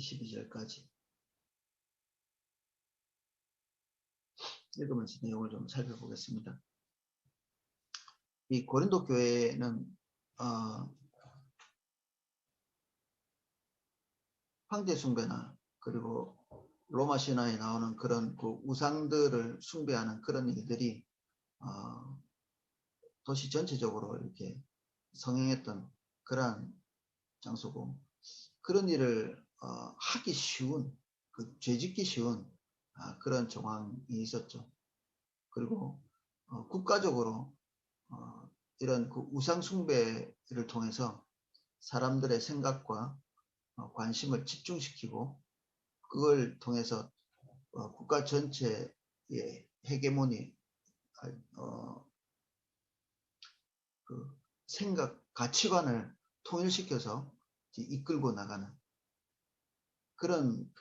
22절까지 읽으면서 내용을 좀 살펴보겠습니다. 이 고린도 교회는 황제 숭배나 그리고 로마 신화에 나오는 그런 그 우상들을 숭배하는 그런 일들이 도시 전체적으로 이렇게 성행했던 그러한 장소고, 그런 일을 하기 쉬운, 그 죄짓기 쉬운 그런 정황이 있었죠. 그리고 국가적으로 이런 그 우상 숭배를 통해서 사람들의 생각과 관심을 집중시키고, 그걸 통해서 국가 전체의 헤게모니, 그 생각, 가치관을 통일시켜서 이끌고 나가는 그런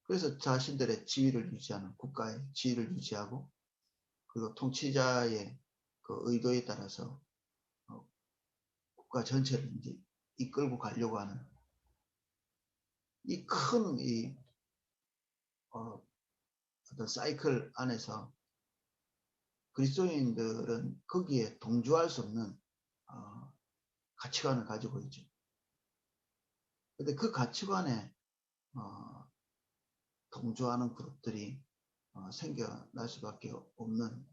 그래서 자신들의 지위를 유지하는, 국가의 지위를 유지하고, 그리고 통치자의 그 의도에 따라서 국가 전체를 이제 이끌고 가려고 하는 이 큰 어떤 사이클 안에서 그리스도인들은 거기에 동조할 수 없는 가치관을 가지고 있죠. 근데 그 가치관에 동조하는 그룹들이 생겨날 수밖에 없는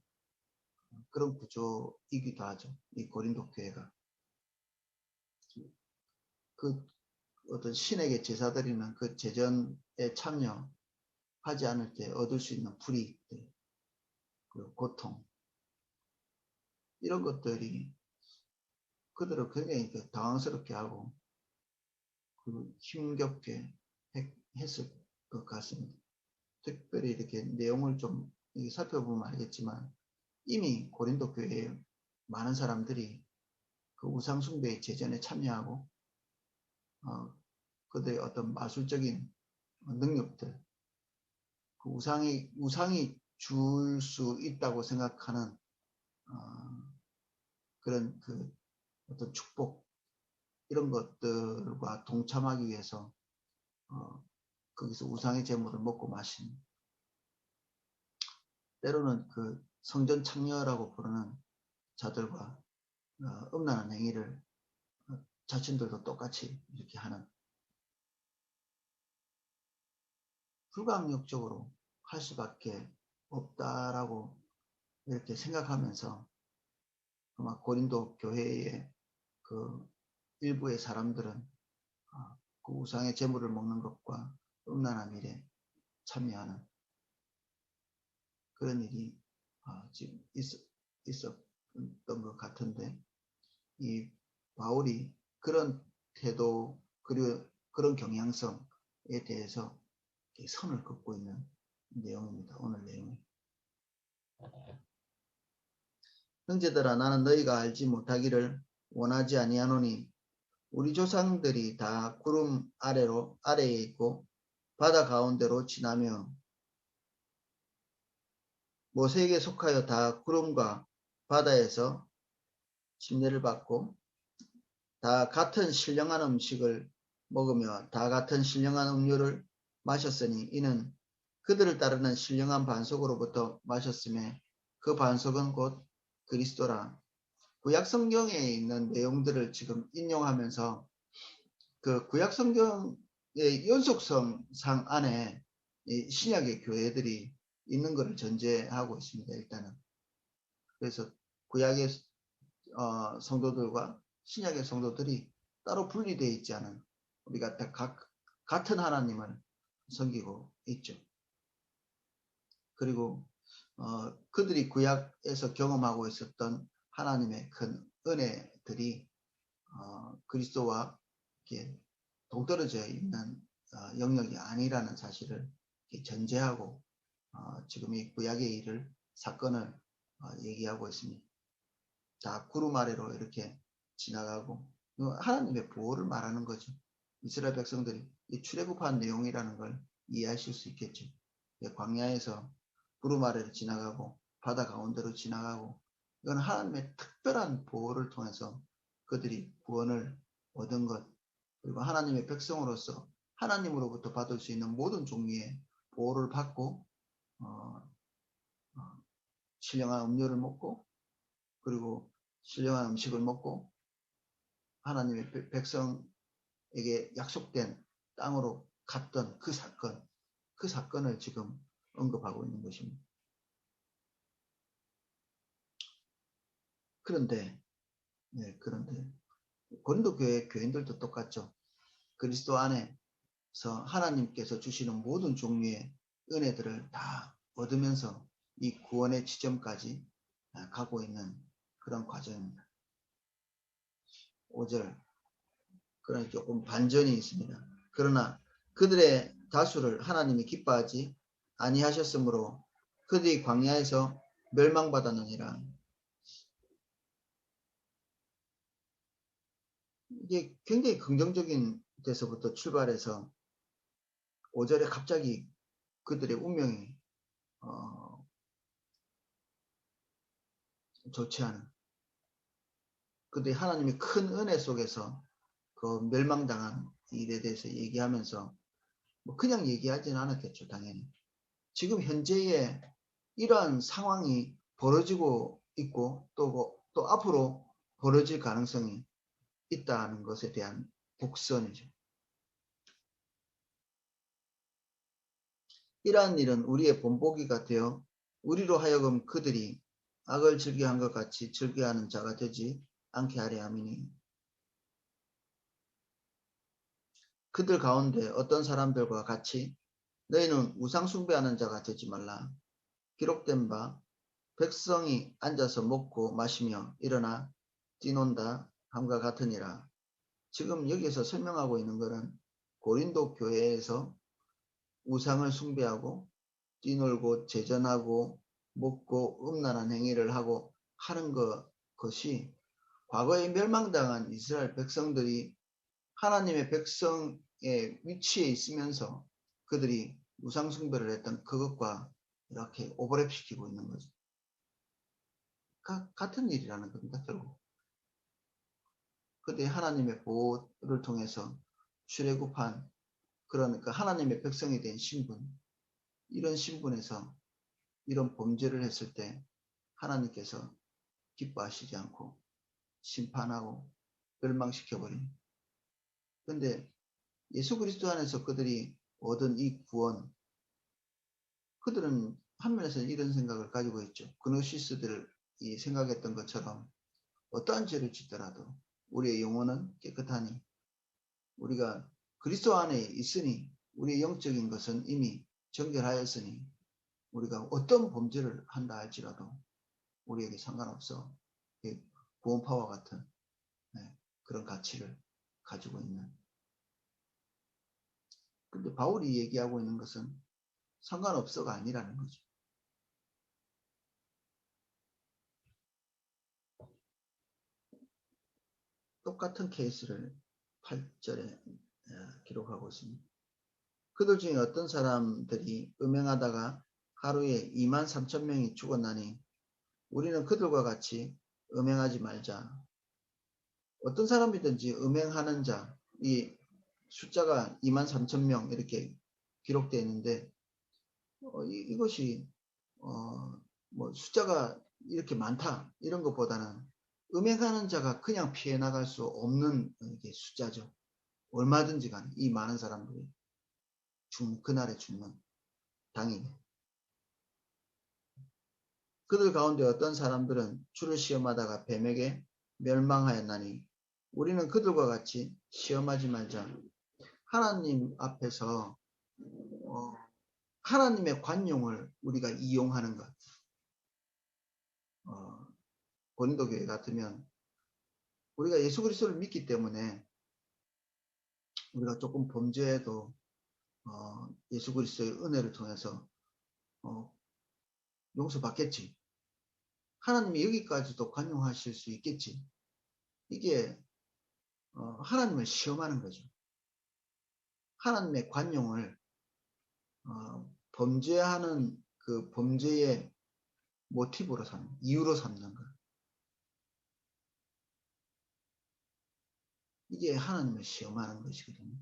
그런 구조이기도 하죠. 이 고린도 교회가. 그 어떤 신에게 제사 드리는 그 제전에 참여하지 않을 때 얻을 수 있는 불이익들, 그리고 고통, 이런 것들이 그들을 굉장히 당황스럽게 하고 그리고 힘겹게 했을 것 같습니다. 특별히 이렇게 내용을 좀 살펴보면 알겠지만, 이미 고린도 교회에 많은 사람들이 그 우상숭배의 제전에 참여하고 그들의 어떤 마술적인 능력들, 그 우상이 줄 수 있다고 생각하는 그런 그 어떤 축복, 이런 것들과 동참하기 위해서 거기서 우상의 제물을 먹고 마신, 때로는 그 성전 창녀라고 부르는 자들과 음란한 행위를 자신들도 똑같이 이렇게 하는, 불가항력적으로 할 수밖에 없다라고 이렇게 생각하면서 아마 고린도 교회의 그 일부의 사람들은 그 우상의 제물을 먹는 것과 음란한 일에 참여하는 그런 일이 지금 있었던 것 같은데, 이 바울이 그런 태도 그리고 그런 경향성에 대해서 선을 긋고 있는 내용입니다. 오늘 내용이. 형제들아, 나는 너희가 알지 못하기를 원하지 아니하노니 우리 조상들이 다 구름 아래에 있고 바다 가운데로 지나며 모세에게 속하여 다 구름과 바다에서 침례를 받고 다 같은 신령한 음식을 먹으며 다 같은 신령한 음료를 마셨으니 이는 그들을 따르는 신령한 반석으로부터 마셨음에 그 반석은 곧 그리스도라. 구약 성경에 있는 내용들을 지금 인용하면서 그 구약 성경의 연속성상 안에 이 신약의 교회들이 있는 것을 전제하고 있습니다. 일단은. 그래서 구약의 성도들과 신약의 성도들이 따로 분리되어 있지 않은, 우리가 다 같은 하나님을 섬기고 있죠. 그리고 그들이 구약에서 경험하고 있었던 하나님의 큰 은혜들이 그리스도와 이렇게 동떨어져 있는 영역이 아니라는 사실을 전제하고 지금 이 구약의 사건을 얘기하고 있습니다. 다 구름 아래로 이렇게 지나가고 하나님의 보호를 말하는 거죠. 이스라엘 백성들이 이 출애굽한 내용이라는 걸 이해하실 수 있겠죠. 광야에서 구름 아래로 지나가고 바다 가운데로 지나가고, 이건 하나님의 특별한 보호를 통해서 그들이 구원을 얻은 것, 그리고 하나님의 백성으로서 하나님으로부터 받을 수 있는 모든 종류의 보호를 받고 신령한 음료를 먹고 그리고 신령한 음식을 먹고 하나님의 백성에게 약속된 땅으로 갔던 그 사건을 지금 언급하고 있는 것입니다. 그런데 고린도 교회 교인들도 똑같죠. 그리스도 안에서 하나님께서 주시는 모든 종류의 은혜들을 다 얻으면서 이 구원의 지점까지 가고 있는 그런 과정입니다. 5절 그러나 조금 반전이 있습니다. 그러나 그들의 다수를 하나님이 기뻐하지 아니하셨으므로 그들이 광야에서 멸망받았느니라. 이게 굉장히 긍정적인 데서부터 출발해서 5절에 갑자기 그들의 운명이 좋지 않은 그들이 하나님의 큰 은혜 속에서 그 멸망당한 일에 대해서 얘기하면서 뭐 그냥 얘기하지는 않았겠죠. 당연히 지금 현재의 이러한 상황이 벌어지고 있고 또 앞으로 벌어질 가능성이 있다는 것에 대한 복선이죠. 이러한 일은 우리의 본보기가 되어 우리로 하여금 그들이 악을 즐겨한 것 같이 즐겨하는 자가 되지 않게 하려 함이니 그들 가운데 어떤 사람들과 같이 너희는 우상 숭배하는 자가 되지 말라. 기록된 바 백성이 앉아서 먹고 마시며 일어나 뛰논다 함과 같으니라. 지금 여기서 설명하고 있는 것은 고린도 교회에서 우상을 숭배하고 뛰놀고 제전하고 먹고 음란한 행위를 하고 하는 것이 과거에 멸망당한 이스라엘 백성들이 하나님의 백성의 위치에 있으면서 그들이 우상 숭배를 했던 그것과 이렇게 오버랩시키고 있는 거죠. 같은 일이라는 겁니다. 결국. 그때 하나님의 보호를 통해서 출애굽한 그러니까 하나님의 백성이 된 신분 이런 신분에서 이런 범죄를 했을 때 하나님께서 기뻐하시지 않고 심판하고 멸망시켜버린 그런데 예수 그리스도 안에서 그들이 얻은 이 구원 그들은 한 면에서 이런 생각을 가지고 있죠. 그노시스들이 생각했던 것처럼 어떠한 죄를 짓더라도 우리의 영혼은 깨끗하니 우리가 그리스도 안에 있으니 우리의 영적인 것은 이미 정결하였으니 우리가 어떤 범죄를 한다 할지라도 우리에게 상관없어 구원파와 같은 그런 가치를 가지고 있는 근데 바울이 얘기하고 있는 것은 상관없어가 아니라는 거죠. 똑같은 케이스를 8절에 기록하고 있습니다. 그들 중에 어떤 사람들이 음행하다가 하루에 23,000명이 죽었나니 우리는 그들과 같이 음행하지 말자. 어떤 사람이든지 음행하는 자, 이 숫자가 23,000명 이렇게 기록되어 있는데 이것이 뭐 숫자가 이렇게 많다 이런 것보다는 음행하는 자가 그냥 피해 나갈 수 없는 숫자죠. 얼마든지 간에 이 많은 사람들이 그날에 죽는 당일 그들 가운데 어떤 사람들은 주를 시험하다가 뱀에게 멸망하였나니 우리는 그들과 같이 시험하지 말자. 하나님 앞에서 하나님의 관용을 우리가 이용하는 것. 고린도 교회 같으면 우리가 예수 그리스도를 믿기 때문에 우리가 조금 범죄해도 예수 그리스도의 은혜를 통해서 용서받겠지. 하나님이 여기까지도 관용하실 수 있겠지. 이게 하나님을 시험하는 거죠. 하나님의 관용을 범죄하는 그 범죄의 모티브로 삼는, 이유로 삼는 것. 이게 하나님을 시험하는 것이거든요.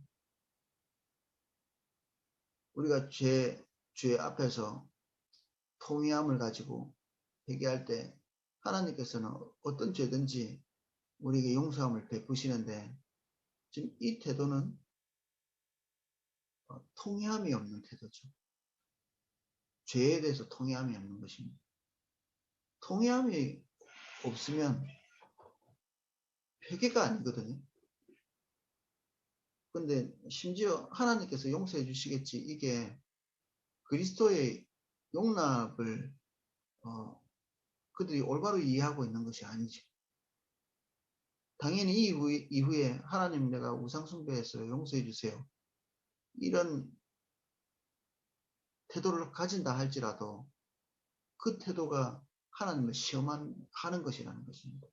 우리가 죄 앞에서 통회함을 가지고 회개할 때 하나님께서는 어떤 죄든지 우리에게 용서함을 베푸시는데 지금 이 태도는 통회함이 없는 태도죠. 죄에 대해서 통회함이 없는 것입니다. 통회함이 없으면 회개가 아니거든요. 근데 심지어 하나님께서 용서해 주시겠지, 이게 그리스도의 용납을 그들이 올바로 이해하고 있는 것이 아니죠. 당연히 이후에 하나님, 내가 우상숭배했어요, 용서해 주세요, 이런 태도를 가진다 할지라도 그 태도가 하나님을 시험하는 것이라는 것입니다.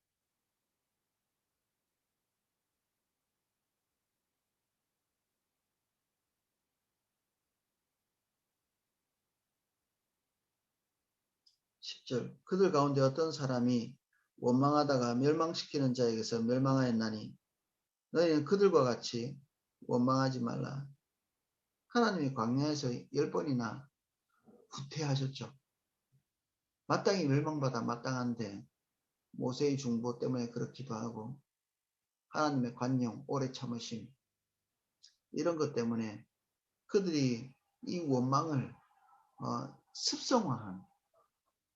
10절, 그들 가운데 어떤 사람이 원망하다가 멸망시키는 자에게서 멸망하였나니 너희는 그들과 같이 원망하지 말라. 하나님이 광야에서 10번이나 후퇴하셨죠. 마땅히 멸망받아 마땅한데 모세의 중보 때문에 그렇기도 하고 하나님의 관용, 오래 참으심, 이런 것 때문에 그들이 이 원망을 습성화한,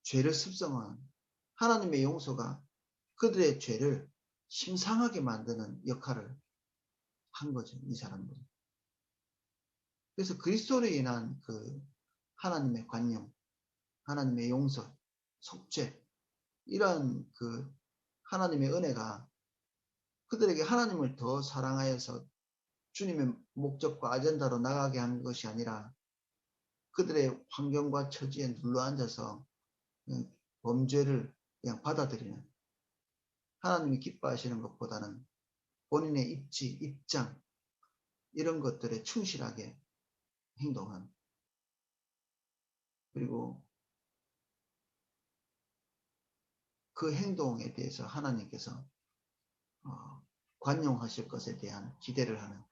죄를 습성화한, 하나님의 용서가 그들의 죄를 심상하게 만드는 역할을 한 거죠, 이 사람들이. 그래서 그리스도로 인한 그 하나님의 관용, 하나님의 용서, 속죄, 이러한 그 하나님의 은혜가 그들에게 하나님을 더 사랑하여서 주님의 목적과 아젠다로 나가게 한 것이 아니라 그들의 환경과 처지에 눌러앉아서 범죄를 그냥 받아들이는, 하나님이 기뻐하시는 것보다는 본인의 입장, 이런 것들에 충실하게 행동한, 그리고 그 행동에 대해서 하나님께서 관용하실 것에 대한 기대를 하는,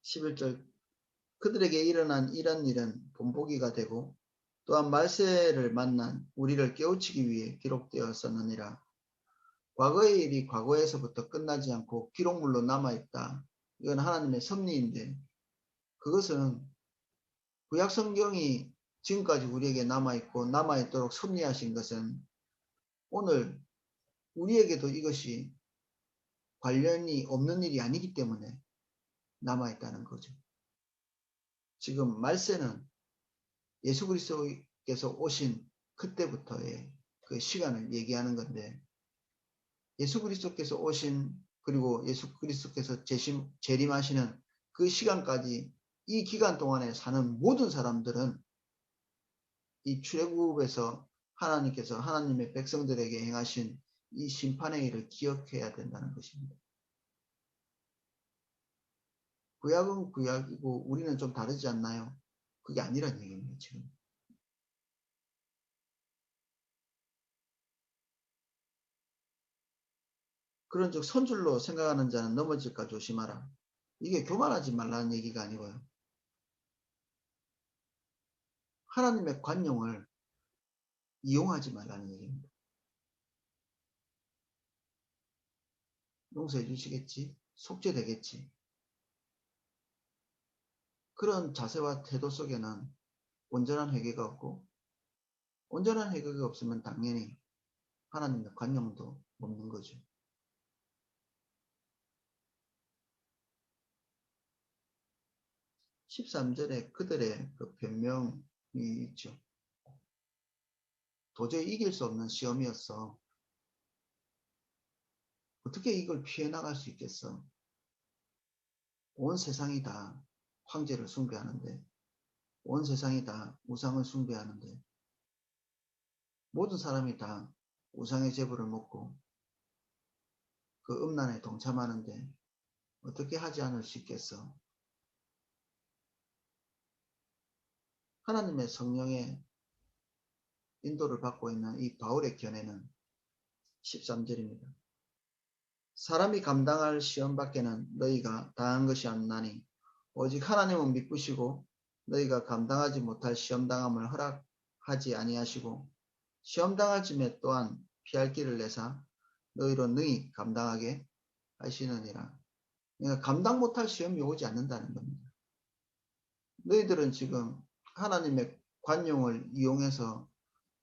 11절, 그들에게 일어난 이런 일은 본보기가 되고 또한 말세를 만난 우리를 깨우치기 위해 기록되었었느니라. 과거의 일이 과거에서부터 끝나지 않고 기록물로 남아있다. 이건 하나님의 섭리인데, 그것은 구약 성경이 지금까지 우리에게 남아있고 남아있도록 섭리하신 것은 오늘 우리에게도 이것이 관련이 없는 일이 아니기 때문에 남아있다는 거죠. 지금 말세는 예수 그리스도께서 오신 그때부터의 그 시간을 얘기하는 건데, 예수 그리스도께서 오신, 그리고 예수 그리스도께서 재림하시는 그 시간까지 이 기간 동안에 사는 모든 사람들은 이 출애굽에서 하나님께서 하나님의 백성들에게 행하신 이 심판의 일을 기억해야 된다는 것입니다. 구약은 구약이고 우리는 좀 다르지 않나요? 그게 아니란 얘기입니다, 지금. 그런즉 선줄로 생각하는 자는 넘어질까 조심하라. 이게 교만하지 말라는 얘기가 아니고요, 하나님의 관용을 이용하지 말라는 얘기입니다. 용서해 주시겠지? 속죄되겠지? 그런 자세와 태도 속에는 온전한 회개가 없고, 온전한 회개가 없으면 당연히 하나님의 관용도 없는 거죠. 13절에 그들의 그 변명이 있죠. 도저히 이길 수 없는 시험이었어. 어떻게 이걸 피해 나갈 수 있겠어? 온 세상이 다 황제를 숭배하는데, 온 세상이 다 우상을 숭배하는데, 모든 사람이 다 우상의 제물을 먹고 그 음란에 동참하는데 어떻게 하지 않을 수 있겠어? 하나님의 성령의 인도를 받고 있는 이 바울의 견해는 13절입니다. 사람이 감당할 시험 밖에는 너희가 당한 것이 없나니 오직 하나님은 미쁘시고 너희가 감당하지 못할 시험 당함을 허락하지 아니하시고 시험 당할 쯤에 또한 피할 길을 내사 너희로 능히 감당하게 하시느니라. 그러니까 감당 못할 시험이 오지 않는다는 겁니다. 너희들은 지금 하나님의 관용을 이용해서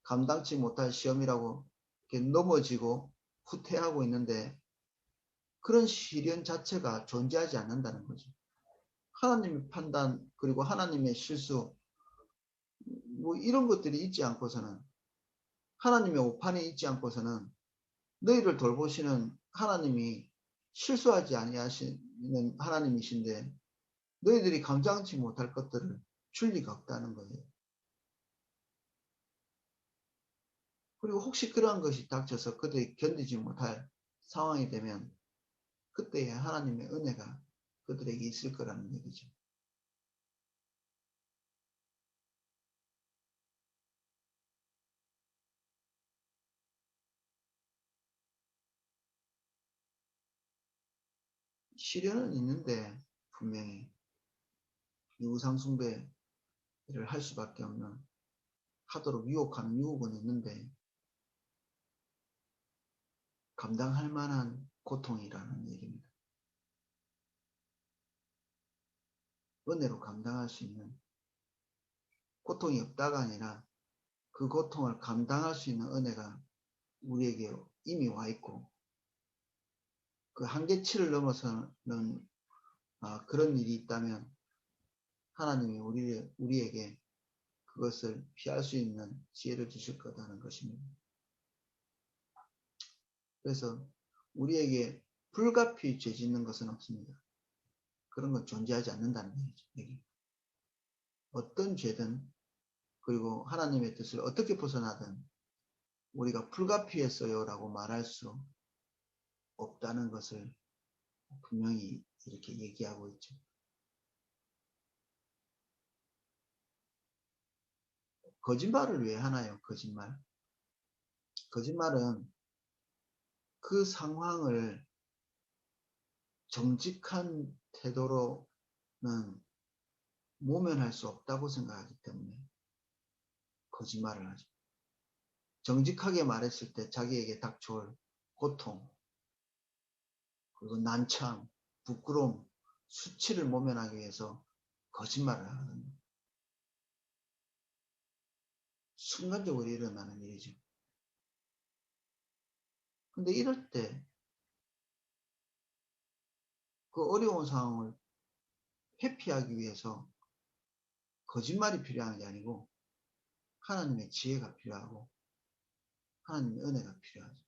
감당치 못할 시험이라고 이렇게 넘어지고 후퇴하고 있는데 그런 시련 자체가 존재하지 않는다는 거죠. 하나님의 판단 그리고 하나님의 실수 뭐 이런 것들이 있지 않고서는 하나님의 오판이 있지 않고서는 너희를 돌보시는 하나님이 실수하지 아니하시는 하나님이신데 너희들이 감당치 못할 것들을 줄 리가 없다는 거예요. 그리고 혹시 그러한 것이 닥쳐서 그들이 견디지 못할 상황이 되면 그때에 하나님의 은혜가 그들에게 있을 거라는 얘기죠. 시련은 있는데 분명히 이 우상숭배를 할 수밖에 없는 하도록 유혹하는 유혹은 있는데 감당할 만한 고통이라는 얘기입니다. 은혜로 감당할 수 있는 고통이 없다가 아니라 그 고통을 감당할 수 있는 은혜가 우리에게 이미 와 있고 그 한계치를 넘어서는 그런 일이 있다면 하나님이 우리에게 그것을 피할 수 있는 지혜를 주실 거라는 것입니다. 그래서 우리에게 불가피히 죄 짓는 것은 없습니다. 그런 건 존재하지 않는다는 얘기죠. 어떤 죄든 그리고 하나님의 뜻을 어떻게 벗어나든 우리가 불가피했어요 라고 말할 수 없다는 것을 분명히 이렇게 얘기하고 있죠. 거짓말을 왜 하나요? 거짓말은 그 상황을 정직한 태도로는 모면할 수 없다고 생각하기 때문에 거짓말을 하죠. 정직하게 말했을 때 자기에게 닥쳐올 고통, 그리고 난처함, 부끄러움, 수치를 모면하기 위해서 거짓말을 하거든요. 순간적으로 일어나는 일이죠. 근데 이럴 때 그 어려운 상황을 회피하기 위해서 거짓말이 필요한 게 아니고 하나님의 지혜가 필요하고 하나님의 은혜가 필요하죠.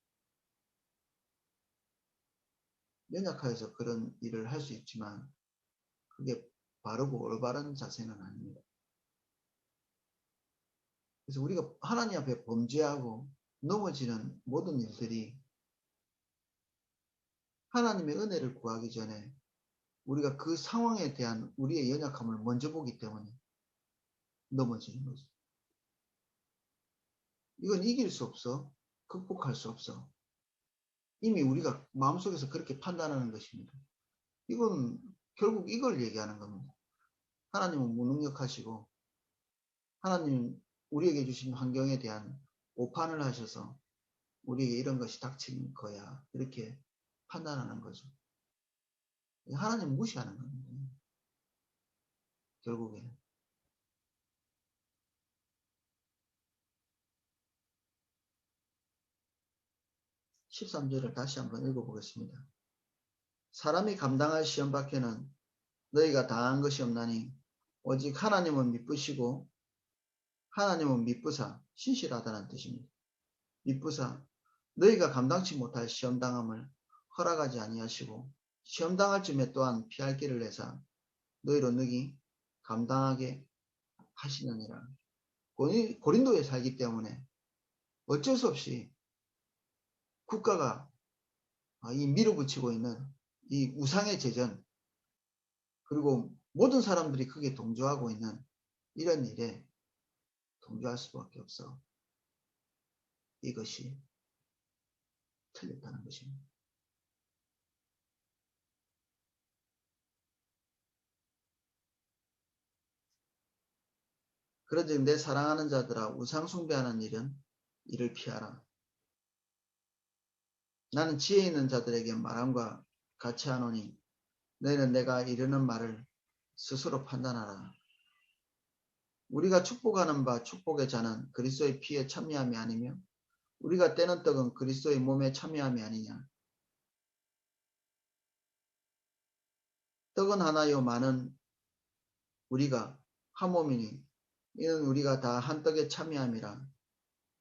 연약하여서 그런 일을 할 수 있지만 그게 바르고 올바른 자세는 아닙니다. 그래서 우리가 하나님 앞에 범죄하고 넘어지는 모든 일들이 하나님의 은혜를 구하기 전에 우리가 그 상황에 대한 우리의 연약함을 먼저 보기 때문에 넘어지는 거죠. 이건 이길 수 없어. 극복할 수 없어. 이미 우리가 마음속에서 그렇게 판단하는 것입니다. 이건 결국 이걸 얘기하는 겁니다. 하나님은 무능력하시고 하나님 우리에게 주신 환경에 대한 오판을 하셔서 우리에게 이런 것이 닥친 거야. 이렇게 판단하는 거죠. 하나님 무시하는 겁니다. 결국에는. 13절을 다시 한번 읽어보겠습니다. 사람이 감당할 시험 밖에는 너희가 당한 것이 없나니 오직 하나님은 미쁘시고 하나님은 미쁘사 신실하다는 뜻입니다. 미쁘사 너희가 감당치 못할 시험 당함을 허락하지 아니하시고 시험 당할 쯤에 또한 피할 길을 내사 너희로 능히 감당하게 하시느니라. 고린도에 살기 때문에 어쩔 수 없이 국가가 이 밀어붙이고 있는 이 우상의 제전 그리고 모든 사람들이 크게 동조하고 있는 이런 일에 동조할 수밖에 없어. 이것이 틀렸다는 것입니다. 그런즉 내 사랑하는 자들아 우상 숭배하는 일은 이를 피하라. 나는 지혜 있는 자들에게 말함과 같이 하노니 너희는 내가 이르는 말을 스스로 판단하라. 우리가 축복하는 바 축복의 자는 그리스도의 피에 참여함이 아니며 우리가 떼는 떡은 그리스도의 몸에 참여함이 아니냐. 떡은 하나요 많은 우리가 한 몸이니 이는 우리가 다 한 떡에 참여함이라.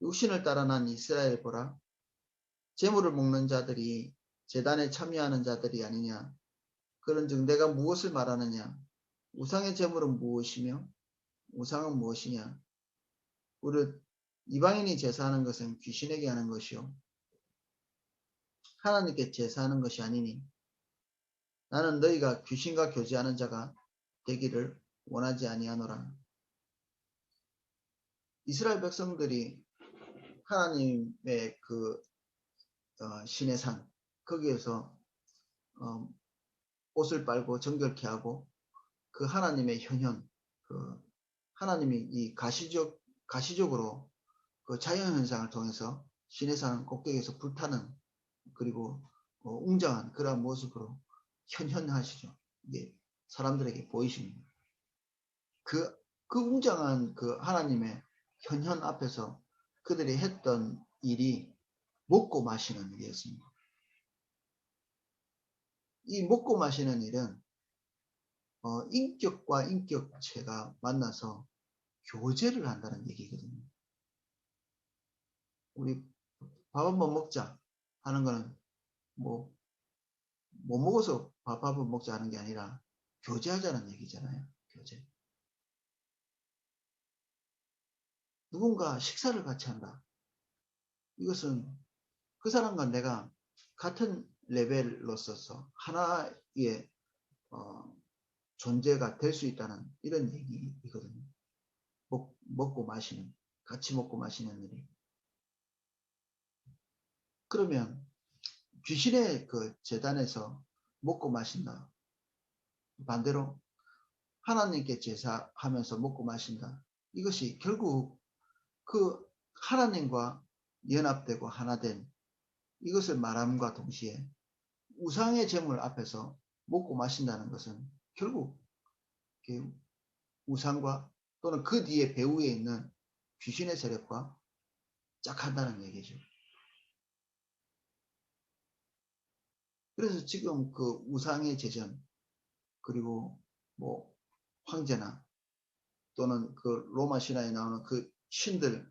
육신을 따라 난 이스라엘 보라. 제물을 먹는 자들이 제단에 참여하는 자들이 아니냐. 그런즉 내가 무엇을 말하느냐. 우상의 제물은 무엇이며 우상은 무엇이냐. 우리 이방인이 제사하는 것은 귀신에게 하는 것이요 하나님께 제사하는 것이 아니니 나는 너희가 귀신과 교제하는 자가 되기를 원하지 아니하노라. 이스라엘 백성들이 하나님의 그 신의 산 거기에서 옷을 빨고 정결케 하고 그 하나님의 현현 그 하나님이 이 가시적으로 그 자연현상을 통해서 신의 산 꼭대기에서 불타는 그리고 웅장한 그러한 모습으로 현현하시죠. 이게 사람들에게 보이십니다. 그 웅장한 그 하나님의 현현 앞에서 그들이 했던 일이 먹고 마시는 일이었습니다. 이 먹고 마시는 일은 인격과 인격체가 만나서 교제를 한다는 얘기거든요. 우리 밥 한번 먹자 하는 거는 뭐 못 먹어서 밥 한번 먹자 하는 게 아니라 교제하자는 얘기잖아요. 교제. 누군가 식사를 같이 한다. 이것은 그 사람과 내가 같은 레벨로서 하나의 존재가 될 수 있다는 이런 얘기이거든요. 먹고 마시는, 같이 먹고 마시는 일이. 그러면 귀신의 그 제단에서 먹고 마신다. 반대로 하나님께 제사하면서 먹고 마신다. 이것이 결국 그 하나님과 연합되고 하나된 이것을 말함과 동시에 우상의 제물 앞에서 먹고 마신다는 것은 결국 우상과 또는 그 뒤에 배후에 있는 귀신의 세력과 짝한다는 얘기죠. 그래서 지금 그 우상의 제전 그리고 뭐 황제나 또는 그 로마 신화에 나오는 그 신들을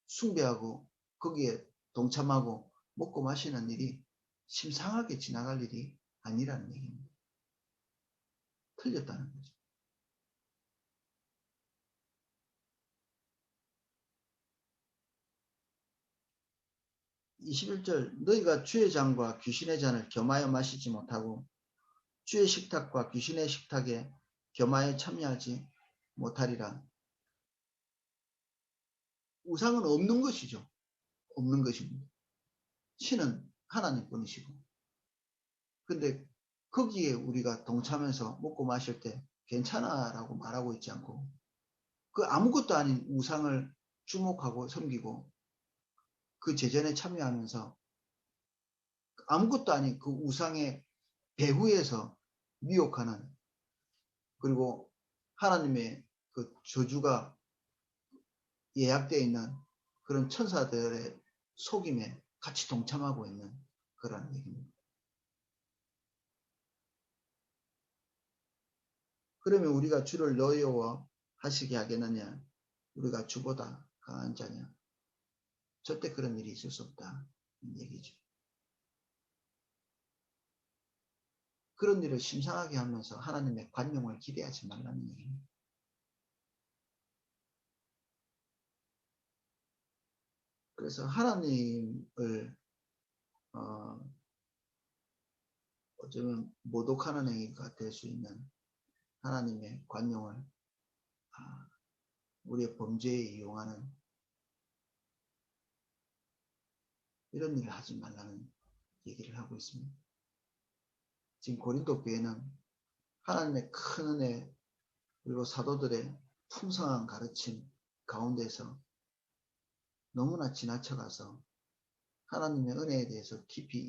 숭배하고 거기에 동참하고 먹고 마시는 일이 심상하게 지나갈 일이 아니라는 얘기입니다. 틀렸다는 거죠. 21절 너희가 주의 잔과 귀신의 잔을 겸하여 마시지 못하고 주의 식탁과 귀신의 식탁에 겸하여 참여하지 못하리라. 우상은 없는 것이죠. 없는 것입니다. 신은 하나님뿐이시고 근데 거기에 우리가 동참해서 먹고 마실 때 괜찮아 라고 말하고 있지 않고 그 아무것도 아닌 우상을 주목하고 섬기고 그 제전에 참여하면서 아무것도 아닌 그 우상의 배후에서 미혹하는 그리고 하나님의 그 저주가 예약되어 있는 그런 천사들의 속임에 같이 동참하고 있는 그런 얘기입니다. 그러면 우리가 주를 너여워 하시게 하겠느냐? 우리가 주보다 강한 자냐? 절대 그런 일이 있을 수 없다. 얘기죠. 그런 일을 심상하게 하면서 하나님의 관용을 기대하지 말라는 얘기입니다. 그래서 하나님을 어쩌면 모독하는 행위가 될 수 있는 하나님의 관용을 우리의 범죄에 이용하는 이런 일을 하지 말라는 얘기를 하고 있습니다. 지금 고린도 교회는 하나님의 큰 은혜 그리고 사도들의 풍성한 가르침 가운데서 너무나 지나쳐가서 하나님의 은혜에 대해서 깊이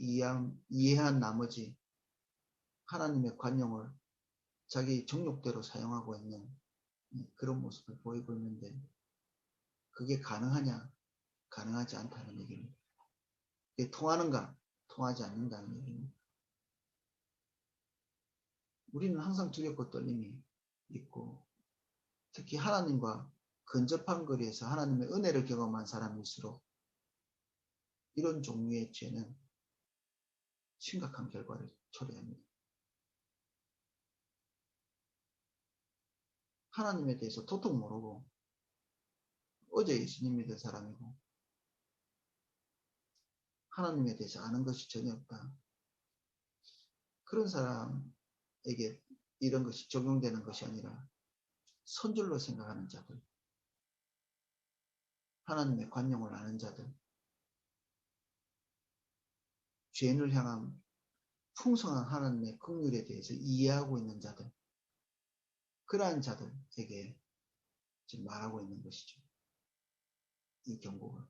이해한 나머지 하나님의 관용을 자기 정욕대로 사용하고 있는 그런 모습을 보이고 있는데, 그게 가능하냐? 가능하지 않다는 얘기입니다. 그게 통하는가? 통하지 않는다는 얘기입니다. 우리는 항상 두렵고 떨림이 있고, 특히 하나님과 근접한 거리에서 하나님의 은혜를 경험한 사람일수록 이런 종류의 죄는 심각한 결과를 초래합니다. 하나님에 대해서 도통 모르고 어제 예수님 믿은 사람이고 하나님에 대해서 아는 것이 전혀 없다. 그런 사람에게 이런 것이 적용되는 것이 아니라 선줄로 생각하는 자들, 하나님의 관용을 아는 자들, 죄인을 향한 풍성한 하나님의 긍휼에 대해서 이해하고 있는 자들, 그러한 자들에게 지금 말하고 있는 것이죠. 이 경고가.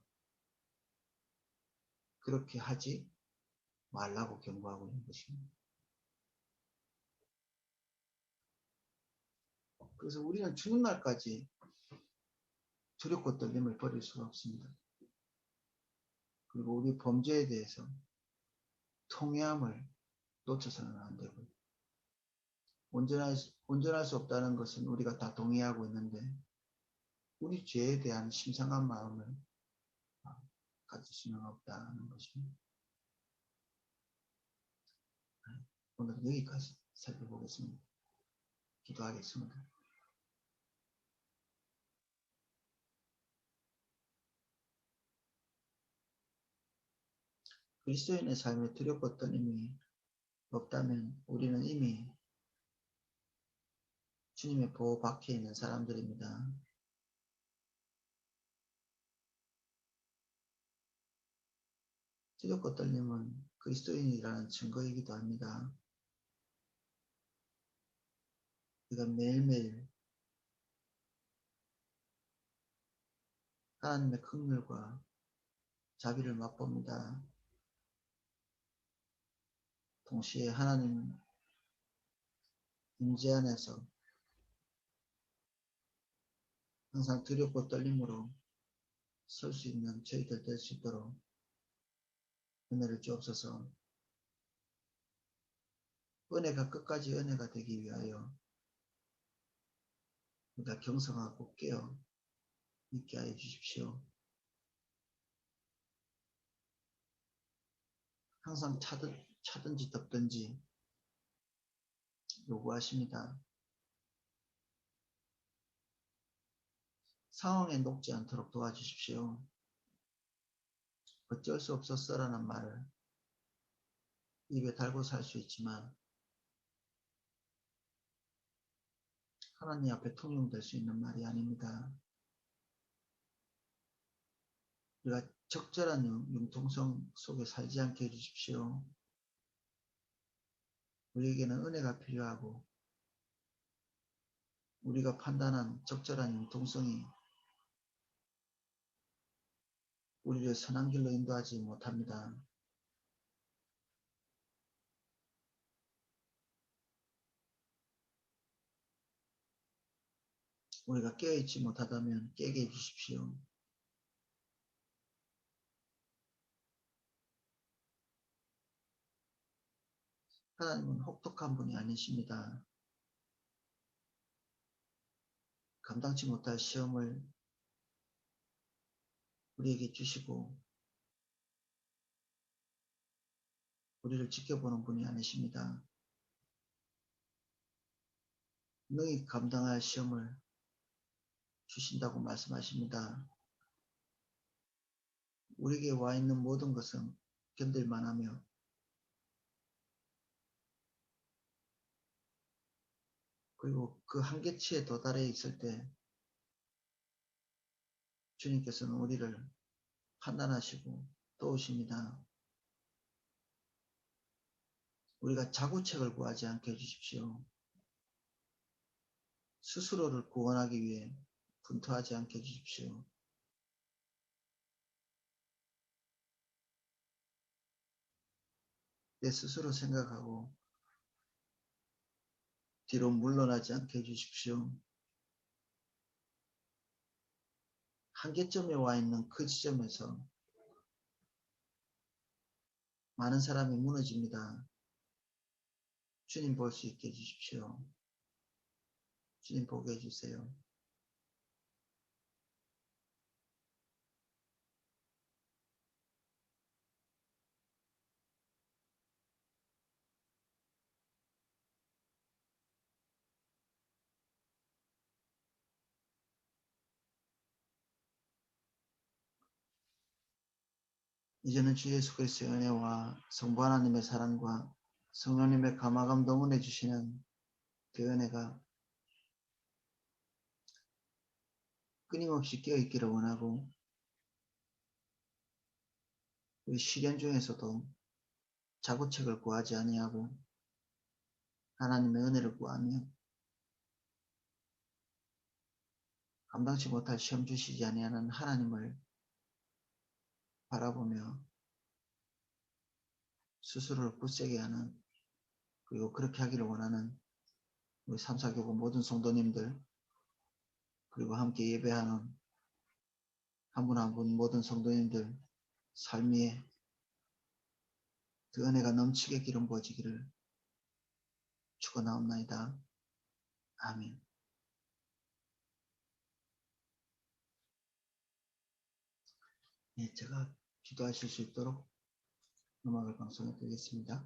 그렇게 하지 말라고 경고하고 있는 것입니다. 그래서 우리는 죽는 날까지 두렵고 떨림을 버릴 수가 없습니다. 그리고 우리 범죄에 대해서 통회함을 놓쳐서는 안 되고, 온전할 수 없다는 것은 우리가 다 동의하고 있는데, 우리 죄에 대한 심상한 마음을 가질 수는 없다는 것입니다. 오늘은 여기까지 살펴보겠습니다. 기도하겠습니다. 그리스도인의 삶에 두렵고 떨림이 없다면 우리는 이미 주님의 보호 밖에 있는 사람들입니다. 두렵고 떨림은 그리스도인이라는 증거이기도 합니다. 우리가 매일매일 하나님의 긍휼과 자비를 맛봅니다. 동시에 하나님 임재 안에서 항상 두렵고 떨림으로 설 수 있는 저희들 될 수 있도록 은혜를 주옵소서. 은혜가 끝까지 은혜가 되기 위하여 우리가 경성하고 깨어 있게 하여 주십시오. 항상 차든지 덥든지 요구하십니다. 상황에 녹지 않도록 도와주십시오. 어쩔 수 없었어라는 말을 입에 달고 살 수 있지만 하나님 앞에 통용될 수 있는 말이 아닙니다. 우리가 적절한 융통성 속에 살지 않게 해주십시오. 우리에게는 은혜가 필요하고 우리가 판단한 적절한 융통성이 우리를 선한 길로 인도하지 못합니다. 우리가 깨어있지 못하다면 깨게 해주십시오. 하나님은 혹독한 분이 아니십니다. 감당치 못할 시험을 우리에게 주시고 우리를 지켜보는 분이 아니십니다. 능히 감당할 시험을 주신다고 말씀하십니다. 우리에게 와 있는 모든 것은 견딜만하며 그리고 그 한계치에 도달해 있을 때 주님께서는 우리를 판단하시고 도우십니다. 우리가 자구책을 구하지 않게 해주십시오. 스스로를 구원하기 위해 분투하지 않게 해주십시오. 내 스스로 생각하고 뒤로 물러나지 않게 해주십시오. 한계점에 와 있는 그 지점에서 많은 사람이 무너집니다. 주님 볼 수 있게 해주십시오. 주님 보게 해주세요. 이제는 주 예수 그리스도의 은혜와 성부 하나님의 사랑과 성령님의 감화감 동원해 주시는 그 은혜가 끊임없이 깨어있기를 원하고 우리 시련 중에서도 자고책을 구하지 아니하고 하나님의 은혜를 구하며 감당치 못할 시험 주시지 아니하는 하나님을 바라보며 스스로를 굳세게 하는, 그리고 그렇게 하기를 원하는 우리 삼사교구 모든 성도님들, 그리고 함께 예배하는 한 분 한 분 모든 성도님들 삶 위에 그 은혜가 넘치게 기름 부어지기를 축원하옵나이다. 아멘. 네, 제가 기도하실 수 있도록 음악을 방송해 드리겠습니다.